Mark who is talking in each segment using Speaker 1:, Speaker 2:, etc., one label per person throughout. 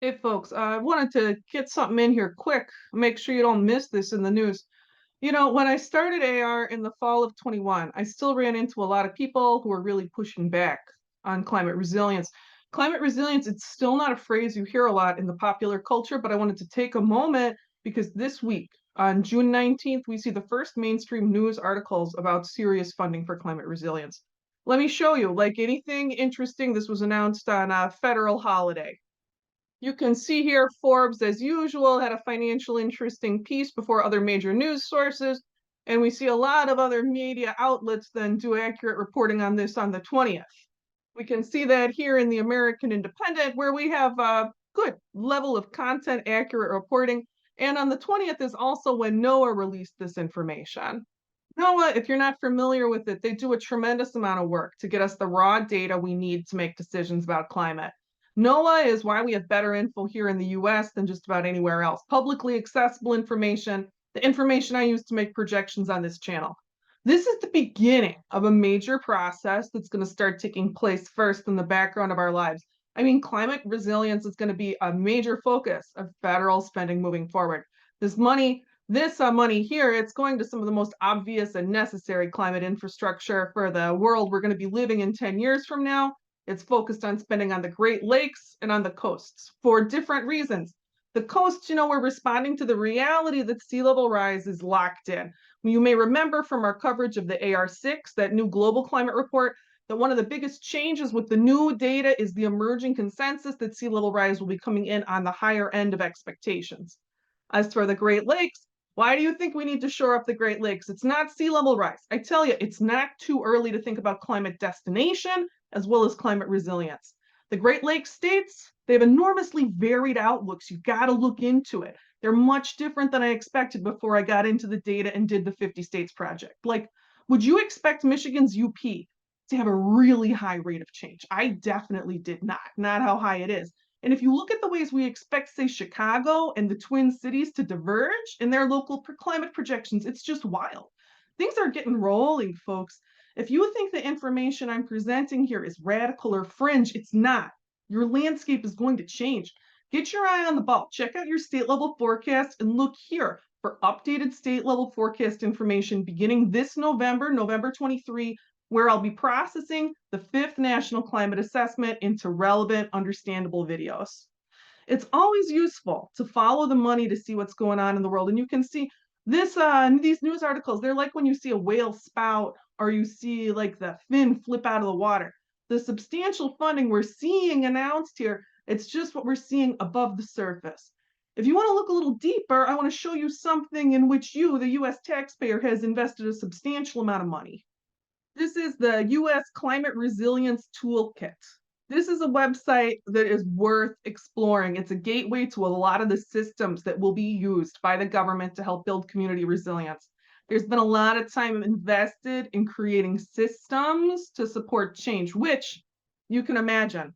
Speaker 1: Hey folks, I wanted to get something in here quick. Make sure you don't miss this in the news. When I started AR in the fall of 21, I still ran into a lot of people who were really pushing back on climate resilience. Climate resilience, it's still not a phrase you hear a lot in the popular culture, but I wanted to take a moment because this week, on June 19th, we see the first mainstream news articles about serious funding for climate resilience. Let me show you, like anything interesting, this was announced on a federal holiday. You can see here Forbes, as usual, had a financial interesting piece before other major news sources, and we see a lot of other media outlets then do accurate reporting on this on the 20th. We can see that here in the American Independent, where we have a good level of content accurate reporting. And on the 20th is also when NOAA released this information. NOAA, if you're not familiar with it, they do a tremendous amount of work to get us the raw data we need to make decisions about climate. NOAA is why we have better info here in the US than just about anywhere else. Publicly accessible information, the information I use to make projections on this channel. This is the beginning of a major process that's going to start taking place first in the background of our lives. I mean, climate resilience is going to be a major focus of federal spending moving forward. This money this money here, it's going to some of the most obvious and necessary climate infrastructure for the world we're going to be living in 10 years from now. It's focused on spending on the Great Lakes and on the coasts for different reasons. The coasts, we're responding to the reality that sea level rise is locked in. You may remember from our coverage of the AR6, that new global climate report, that one of the biggest changes with the new data is the emerging consensus that sea level rise will be coming in on the higher end of expectations. As for the Great Lakes, why do you think we need to shore up the Great Lakes? It's not sea level rise. I tell you, it's not too early to think about climate destination as well as climate resilience. The Great Lakes states, they have enormously varied outlooks. You got to look into it. They're much different than I expected before I got into the data and did the 50 states project. Like, would you expect Michigan's UP to have a really high rate of change? I definitely did not how high it is. And if you look at the ways we expect, say, Chicago and the Twin Cities to diverge in their local climate projections, it's just wild. Things are getting rolling, folks. If you think the information I'm presenting here is radical or fringe, it's not. Your landscape is going to change. Get your eye on the ball. Check out your state level forecast and look here for updated state level forecast information beginning this November, November 23, where I'll be processing the fifth National Climate Assessment into relevant, understandable videos. It's always useful to follow the money to see what's going on in the world. And you can see these news articles, they're like when you see a whale spout or you see like the fin flip out of the water. The substantial funding we're seeing announced here, it's just what we're seeing above the surface. If you want to look a little deeper, I want to show you something in which you, the US taxpayer, has invested a substantial amount of money. This is the US Climate Resilience Toolkit. This is a website that is worth exploring. It's a gateway to a lot of the systems that will be used by the government to help build community resilience. There's been a lot of time invested in creating systems to support change, which you can imagine.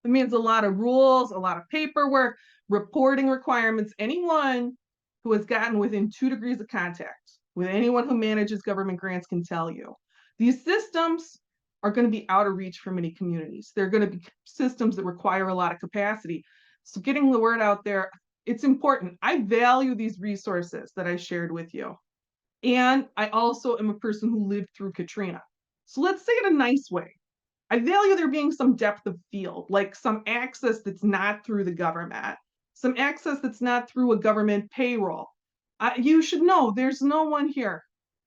Speaker 1: It means a lot of rules, a lot of paperwork, reporting requirements. Anyone who has gotten within 2 degrees of contact with anyone who manages government grants can tell you. These systems are going to be out of reach for many communities. They're going to be systems that require a lot of capacity. So getting the word out there, it's important. I value these resources that I shared with you. And I also am a person who lived through Katrina. So let's say it a nice way. I value there being some depth of field, like some access that's not through the government, some access that's not through a government payroll. You should know there's no one here.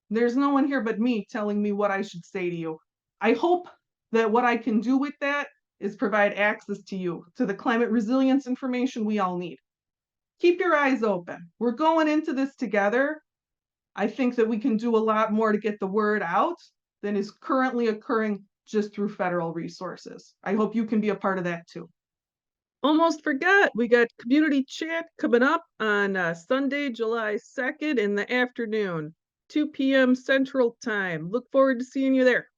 Speaker 1: There's no one here but me telling me what I should say to you. I hope that what I can do with that is provide access to you to the climate resilience information we all need. Keep your eyes open. We're going into this together. I think that we can do a lot more to get the word out than is currently occurring just through federal resources. I hope you can be a part of that too. Almost forgot, we got community chat coming up on Sunday, July 2nd in the afternoon, 2 p.m. Central Time. Look forward to seeing you there.